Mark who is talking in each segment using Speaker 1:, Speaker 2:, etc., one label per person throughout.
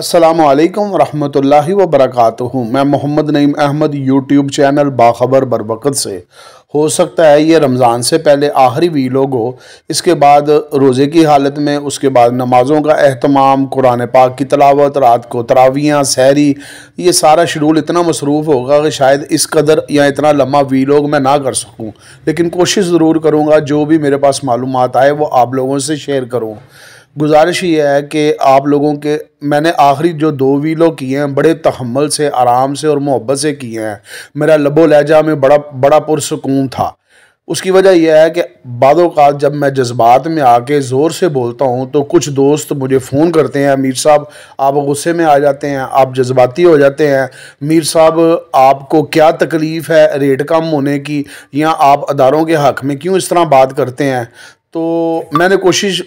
Speaker 1: अस्सलामुअलैकुम रहमतुल्लाहि व बरकातुहू। मैं मोहम्मद नईम अहमद यूट्यूब चैनल बाखबर बरवक़्त से। हो सकता है ये रमज़ान से पहले आखिरी वीलॉग हो, इसके बाद रोज़े की हालत में, उसके बाद नमाज़ों का एहतमाम, कुरान पाक की तिलावत, रात को तरावियाँ, सहरी, ये सारा शेड्यूल इतना मसरूफ़ होगा कि शायद इस कदर या इतना लम्बा वीलॉग मैं ना कर सकूँ, लेकिन कोशिश ज़रूर करूँगा जो भी मेरे पास मालूमात आए वो आप लोगों से शेयर करूँ। गुजारिश ये है कि आप लोगों के मैंने आखिरी जो 2 वीलॉग किए हैं बड़े तहम्मुल से, आराम से और मोहब्बत से किए हैं। मेरा लबो लहजा में बड़ा पुरसकून था। उसकी वजह यह है कि बादों का जब मैं जज्बात में आके ज़ोर से बोलता हूँ तो कुछ दोस्त मुझे फ़ोन करते हैं, मीर साहब आप गुस्से में आ जाते हैं, आप जज्बाती हो जाते हैं, मीर साहब आपको क्या तकलीफ़ है रेट कम होने की, या आप अदारों के हक़ में क्यों इस तरह बात करते हैं। तो मैंने कोशिश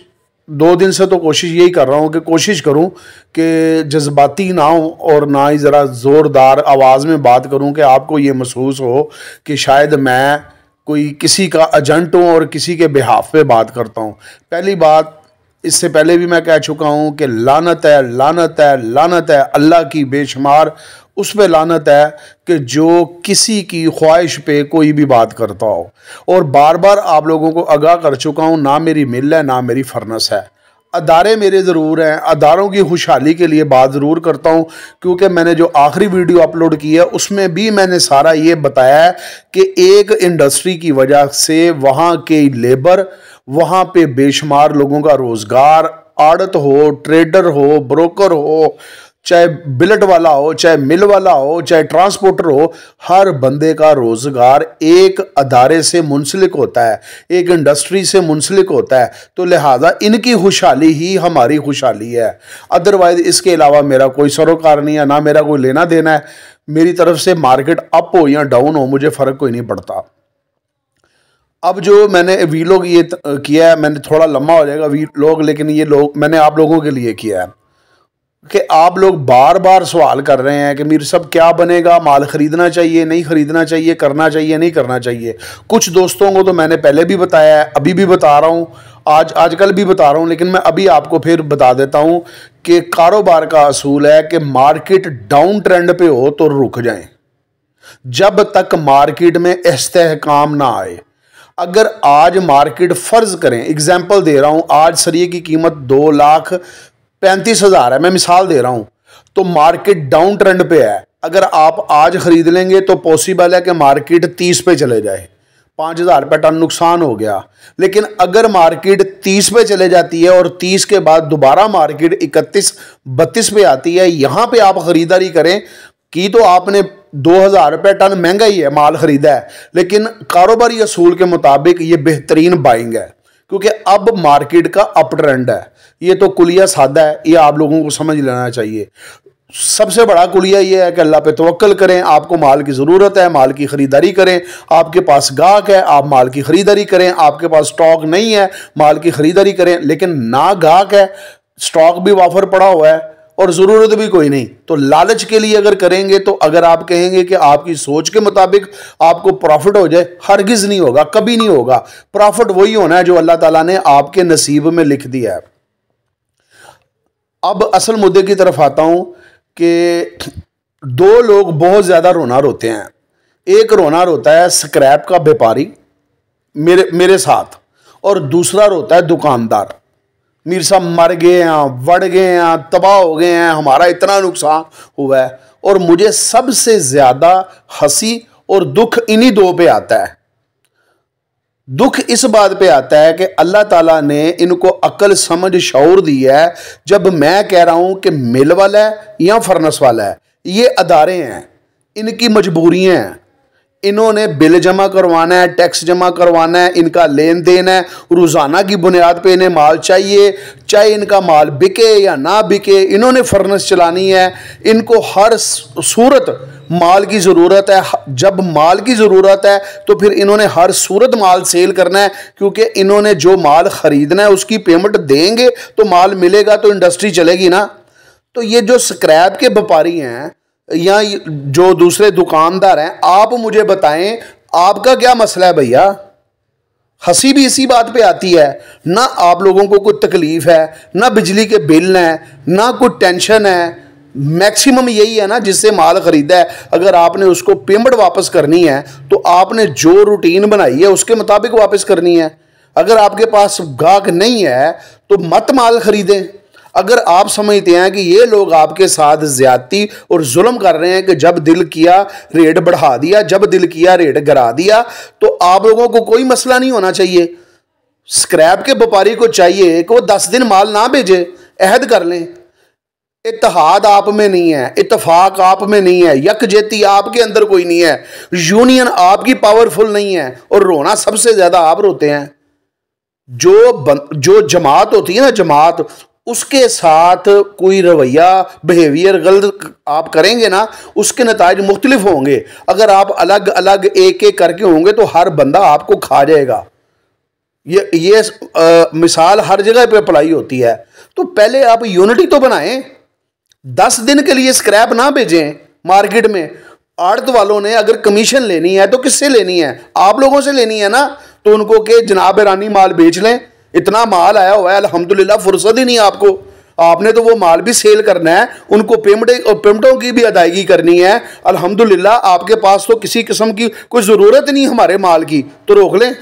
Speaker 1: 2 दिन से तो कोशिश यही कर रहा हूँ कि कोशिश करूँ कि जज्बाती ना हो और ना ही ज़रा ज़ोरदार आवाज़ में बात करूँ कि आपको ये महसूस हो कि शायद मैं कोई किसी का एजेंट हूँ और किसी के बिहाफ पे बात करता हूँ। पहली बात, इससे पहले भी मैं कह चुका हूँ कि लानत है, लानत है, लानत है, अल्लाह की बेशुमार उस पे लानत है कि जो किसी की ख्वाहिश पे कोई भी बात करता हो। और बार बार आप लोगों को आगाह कर चुका हूँ, ना मेरी मिल है ना मेरी फर्नस है। अदारे मेरे ज़रूर हैं, अदारों की खुशहाली के लिए बात ज़रूर करता हूँ, क्योंकि मैंने जो आखिरी वीडियो अपलोड की है उसमें भी मैंने सारा ये बताया है कि एक इंडस्ट्री की वजह से वहाँ के लेबर, वहाँ पे बेशुमार लोगों का रोज़गार, आड़त हो, ट्रेडर हो, ब्रोकर हो, चाहे बिलेट वाला हो, चाहे मिल वाला हो, चाहे ट्रांसपोर्टर हो, हर बंदे का रोज़गार एक अदारे से मुंसलिक होता है, एक इंडस्ट्री से मुंसलिक होता है। तो लिहाजा इनकी खुशहाली ही हमारी खुशहाली है। अदरवाइज़ इसके अलावा मेरा कोई सरोकार नहीं है, ना मेरा कोई लेना देना है। मेरी तरफ से मार्केट अप हो या डाउन हो मुझे फ़र्क कोई नहीं पड़ता। अब जो मैंने वीलॉग ये किया है, मैंने थोड़ा लंबा हो जाएगा वीलॉग, लेकिन ये मैंने आप लोगों के लिए किया है कि आप लोग बार बार सवाल कर रहे हैं कि मीर साहब क्या बनेगा, माल ख़रीदना चाहिए नहीं ख़रीदना चाहिए, करना चाहिए नहीं करना चाहिए। कुछ दोस्तों को तो मैंने पहले भी बताया है, अभी भी बता रहा हूँ, आजकल भी बता रहा हूँ, लेकिन मैं अभी आपको फिर बता देता हूँ कि कारोबार का असूल है कि मार्केट डाउन ट्रेंड पे हो तो रुक जाएं जब तक मार्केट में इस्तेहकाम ना आए। अगर आज मार्केट फ़र्ज़ करें, एग्जाम्पल दे रहा हूँ, आज सरिये की कीमत 2,35,000 है, मैं मिसाल दे रहा हूँ, तो मार्केट डाउन ट्रेंड पे है। अगर आप आज ख़रीद लेंगे तो पॉसिबल है कि मार्केट 30 पे चले जाए, 5,000 रुपये टन नुकसान हो गया। लेकिन अगर मार्केट 30 पे चले जाती है और 30 के बाद दोबारा मार्केट 31-32 पे आती है, यहाँ पे आप ख़रीदारी करें कि तो आपने 2,000 रुपये टन महंगा ही है माल ख़रीदा है, लेकिन कारोबारी असूल के मुताबिक ये बेहतरीन बाइंग है, क्योंकि अब मार्केट का अप ट्रेंड है। ये तो कुलिया सादा है, ये आप लोगों को समझ लेना चाहिए। सबसे बड़ा कुलिया ये है कि अल्लाह पे तवक्कल करें, आपको माल की ज़रूरत है, माल की ख़रीदारी करें, आपके पास गाहक है, आप माल की ख़रीदारी करें, आपके पास स्टॉक नहीं है, माल की ख़रीदारी करें। लेकिन ना गाहक है, स्टॉक भी वाफर पड़ा हुआ है और ज़रूरत भी कोई नहीं, तो लालच के लिए अगर करेंगे, तो अगर आप कहेंगे कि आपकी सोच के मुताबिक आपको प्रॉफिट हो जाए, हरगिज़ नहीं होगा, कभी नहीं होगा। प्रॉफिट वही होना है जो अल्लाह ताला ने आपके नसीब में लिख दिया है। अब असल मुद्दे की तरफ आता हूँ कि 2 लोग बहुत ज़्यादा रोना रोते हैं। एक रोना रोता है स्क्रैप का व्यापारी मेरे साथ, और दूसरा रोता है दुकानदार, मीर साहब मर गए हैं, बढ़ गए हैं, तबाह हो गए हैं, हमारा इतना नुकसान हुआ है। और मुझे सबसे ज़्यादा हंसी और दुख इन्हीं 2 पे आता है। दुख इस बात पे आता है कि अल्लाह ताला ने इनको अक्ल समझ शऊर दी है। जब मैं कह रहा हूँ कि मिल वाला है या फर्नस वाला है, ये अदारे हैं, इनकी मजबूरियाँ हैं, इन्होंने बिल जमा करवाना है, टैक्स जमा करवाना है, इनका लेन देन है, रोज़ाना की बुनियाद पे इन्हें माल चाहिए, चाहे इनका माल बिके या ना बिके, इन्होंने फर्नेस चलानी है, इनको हर सूरत माल की ज़रूरत है। जब माल की ज़रूरत है तो फिर इन्होंने हर सूरत माल सेल करना है, क्योंकि इन्होंने जो माल ख़रीदना है उसकी पेमेंट देंगे तो माल मिलेगा, तो इंडस्ट्री चलेगी ना। तो ये जो स्क्रैप के व्यापारी हैं या जो दूसरे दुकानदार हैं, आप मुझे बताएं आपका क्या मसला है भैया। हंसी भी इसी बात पे आती है, ना आप लोगों को कोई तकलीफ़ है, ना बिजली के बिल हैं, ना कोई टेंशन है, मैक्सिमम यही है ना, जिससे माल खरीदा है, अगर आपने उसको पेमेंट वापस करनी है तो आपने जो रूटीन बनाई है उसके मुताबिक वापस करनी है। अगर आपके पास गाहक नहीं है तो मत माल खरीदें। अगर आप समझते हैं कि ये लोग आपके साथ ज्यादती और जुल्म कर रहे हैं कि जब दिल किया रेट बढ़ा दिया, जब दिल किया रेट गिरा दिया, तो आप लोगों को कोई मसला नहीं होना चाहिए। स्क्रैप के व्यापारी को चाहिए कि वो 10 दिन माल ना भेजे, अहद कर लें। इत्तेहाद आप में नहीं है, इत्तेफाक आप में नहीं है, यकजहती आपके अंदर कोई नहीं है, यूनियन आपकी पावरफुल नहीं है, और रोना सबसे ज्यादा आप रोते हैं। जो जमात होती है ना, जमात, उसके साथ कोई रवैया बिहेवियर गलत आप करेंगे ना, उसके नताज मुख्तलिफ होंगे। अगर आप अलग अलग एक एक करके होंगे तो हर बंदा आपको खा जाएगा। ये मिसाल हर जगह पे अप्लाई होती है। तो पहले आप यूनिटी तो बनाएं। 10 दिन के लिए स्क्रैप ना भेजें मार्केट में। आड़त वालों ने अगर कमीशन लेनी है तो किससे लेनी है? आप लोगों से लेनी है ना। तो उनको के जनाब रानी माल बेच लें, इतना माल आया हुआ है अल्हम्दुलिल्लाह, फुर्सत ही नहीं आपको। आपने तो वो माल भी सेल करना है, उनको पेमेंटों की भी अदायगी करनी है। अल्हम्दुलिल्लाह आपके पास तो किसी किस्म की कोई ज़रूरत नहीं हमारे माल की, तो रोक लें।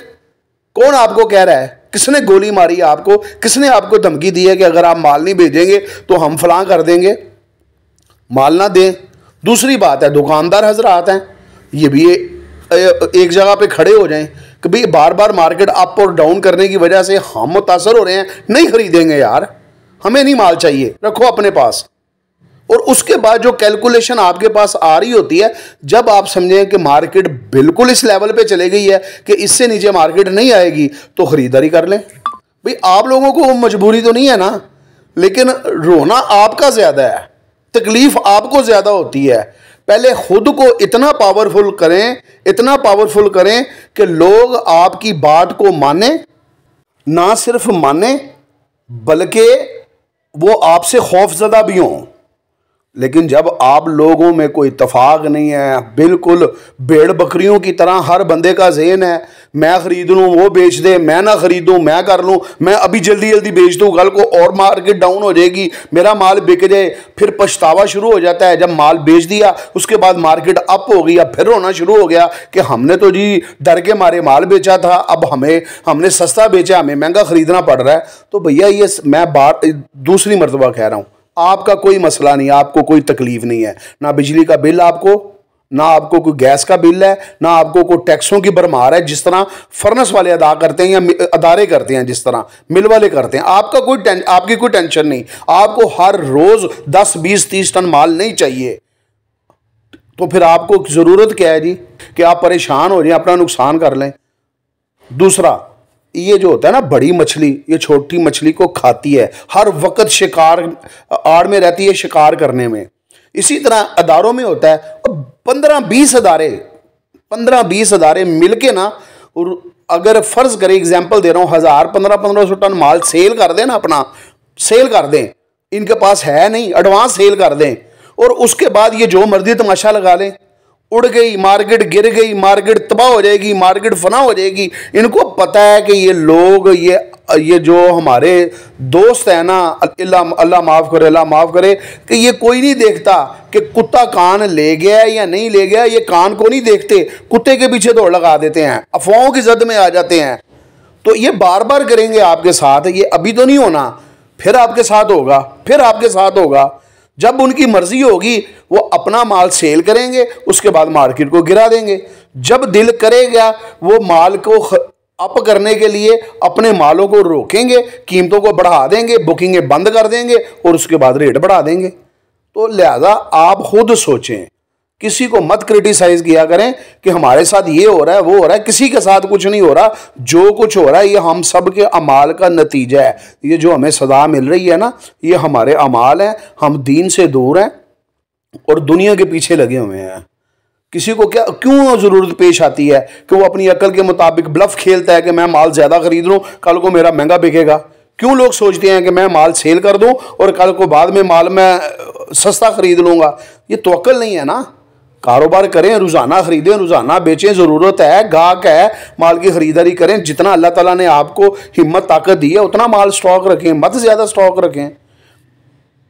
Speaker 1: कौन आपको कह रहा है? किसने गोली मारी आपको? किसने आपको धमकी दी है कि अगर आप माल नहीं भेजेंगे तो हम फलां कर देंगे? माल ना दें। दूसरी बात है, दुकानदार हजरात हैं, ये भी एक जगह पे खड़े हो जाएं कि भाई बार बार मार्केट अप और डाउन करने की वजह से हम मुतासर हो रहे हैं, नहीं खरीदेंगे यार, हमें नहीं माल चाहिए, रखो अपने पास। और उसके बाद जो कैलकुलेशन आपके पास आ रही होती है, जब आप समझें कि मार्केट बिल्कुल इस लेवल पे चले गई है कि इससे नीचे मार्केट नहीं आएगी, तो खरीदारी कर लें। भाई आप लोगों को मजबूरी तो नहीं है ना, लेकिन रोना आपका ज़्यादा है, तकलीफ आपको ज़्यादा होती है। पहले खुद को इतना पावरफुल करें, इतना पावरफुल करें कि लोग आपकी बात को माने, ना सिर्फ माने बल्कि वो आपसे खौफजदा भी हों। लेकिन जब आप लोगों में कोई इत्तेफाक नहीं है, बिल्कुल भेड़ बकरियों की तरह हर बंदे का ज़हन है, मैं ख़रीद लूँ वो बेच दे, मैं ना ख़रीदूँ मैं कर लूँ, मैं अभी जल्दी जल्दी बेच दूँ, कल को और मार्केट डाउन हो जाएगी, मेरा माल बिक जाए, फिर पछतावा शुरू हो जाता है। जब माल बेच दिया उसके बाद मार्केट अप हो गई, अब फिर रोना शुरू हो गया कि हमने तो जी डर के मारे माल बेचा था, अब हमने सस्ता बेचा, हमें महंगा ख़रीदना पड़ रहा है। तो भैया ये मैं दूसरी मरतबा कह रहा हूँ, आपका कोई मसला नहीं, आपको कोई तकलीफ नहीं है, ना बिजली का बिल आपको, ना आपको कोई गैस का बिल है, ना आपको कोई टैक्सों की भरमार है जिस तरह फर्नेस वाले अदा करते हैं या अदारे करते हैं, जिस तरह मिल वाले करते हैं। आपकी कोई टेंशन नहीं। आपको हर रोज़ 10 20 30 टन माल नहीं चाहिए, तो फिर आपको ज़रूरत क्या है जी कि आप परेशान हो जाए, अपना नुकसान कर लें। दूसरा, ये जो होता है ना बड़ी मछली, ये छोटी मछली को खाती है, हर वक्त शिकार आड़ में रहती है, शिकार करने में। इसी तरह अदारों में होता है, 15-20 अदारे मिलके ना, और अगर फर्ज करें, एग्जांपल दे रहा हूँ, 1000-1500 टन माल सेल कर दें ना, अपना सेल कर दें, इनके पास है नहीं, एडवांस सेल कर दें, और उसके बाद ये जो मर्जी तमाशा लगा लें, उड़ गई मार्केट, गिर गई मार्केट, तबाह हो जाएगी मार्केट, फना हो जाएगी। इनको पता है कि ये लोग, ये जो हमारे दोस्त हैं ना, अल्लाह माफ़ करे, अल्लाह माफ़ करे, कि ये कोई नहीं देखता कि कुत्ता कान ले गया या नहीं ले गया, ये कान को नहीं देखते, कुत्ते के पीछे दौड़ लगा देते हैं, अफवाहों की जद में आ जाते हैं। तो ये बार बार करेंगे आपके साथ, ये अभी तो नहीं होना, फिर आपके साथ होगा, फिर आपके साथ होगा। जब उनकी मर्जी होगी वो अपना माल सेल करेंगे, उसके बाद मार्केट को गिरा देंगे। जब दिल करेगा वो माल को अप करने के लिए अपने मालों को रोकेंगे, कीमतों को बढ़ा देंगे, बुकिंगें बंद कर देंगे और उसके बाद रेट बढ़ा देंगे। तो लिहाजा आप खुद सोचें, किसी को मत क्रिटिसाइज किया करें कि हमारे साथ ये हो रहा है वो हो रहा है। किसी के साथ कुछ नहीं हो रहा, जो कुछ हो रहा है ये हम सब के अमाल का नतीजा है। ये जो हमें सज़ा मिल रही है ना, ये हमारे अमाल हैं। हम दीन से दूर हैं और दुनिया के पीछे लगे हुए हैं। किसी को क्यों ज़रूरत पेश आती है कि वो अपनी अकल के मुताबिक ब्लफ खेलता है कि मैं माल ज़्यादा खरीद लूँ, कल को मेरा महंगा बिकेगा। क्यों लोग सोचते हैं कि मैं माल सेल कर दूँ और कल को बाद में माल मैं सस्ता खरीद लूँगा। ये तवक्कुल नहीं है ना। कारोबार करें, रोज़ाना ख़रीदें, रोज़ाना बेचें, ज़रूरत है, गाहक है, माल की ख़रीदारी करें। जितना अल्लाह ताला ने आपको हिम्मत ताकत दी है उतना माल स्टॉक रखें, मत ज़्यादा स्टॉक रखें।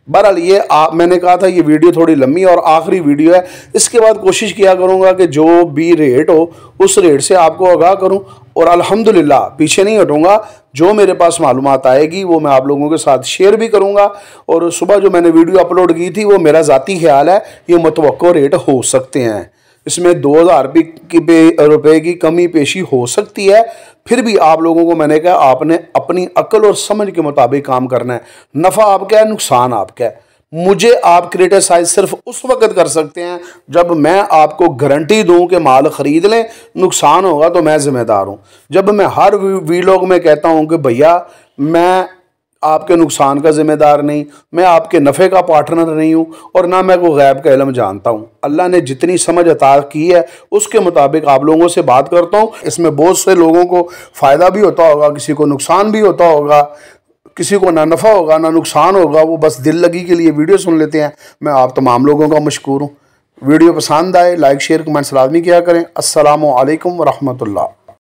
Speaker 1: बहरहाल ये मैंने कहा था ये वीडियो थोड़ी लंबी और आखिरी वीडियो है। इसके बाद कोशिश किया करूँगा कि जो भी रेट हो उस रेट से आपको आगाह करूँ, और अल्हम्दुलिल्लाह पीछे नहीं हटूँगा। जो मेरे पास मालूमात आएगी वो मैं आप लोगों के साथ शेयर भी करूँगा। और सुबह जो मैंने वीडियो अपलोड की थी वो मेरा ज़ाती ख्याल है, ये मुतवक्को रेट हो सकते हैं, इसमें 2000 रुपये की कमी पेशी हो सकती है। फिर भी आप लोगों को मैंने कहा आपने अपनी अक्ल और समझ के मुताबिक काम करना है। नफ़ा आपका है, नुकसान आपका है। मुझे आप क्रिटिसाइज सिर्फ उस वक्त कर सकते हैं जब मैं आपको गारंटी दूं कि माल ख़रीद लें, नुकसान होगा तो मैं ज़िम्मेदार हूं। जब मैं हर वीलॉग में कहता हूं कि भैया मैं आपके नुकसान का ज़िम्मेदार नहीं, मैं आपके नफ़े का पार्टनर नहीं हूँ, और ना मैं कोई गैब का इल्म जानता हूँ। अल्लाह ने जितनी समझ अता की है उसके मुताबिक आप लोगों से बात करता हूँ। इसमें बहुत से लोगों को फ़ायदा भी होता होगा, किसी को नुकसान भी होता होगा, किसी को ना नफ़ा होगा ना नुकसान होगा, वो बस दिल लगी के लिए वीडियो सुन लेते हैं। मैं आप तमाम लोगों का मशकूर हूँ। वीडियो पसंद आए लाइक शेयर कमेंट्स लाजमी किया करें। अस्सलामु अलैकुम व रहमतुल्लाह।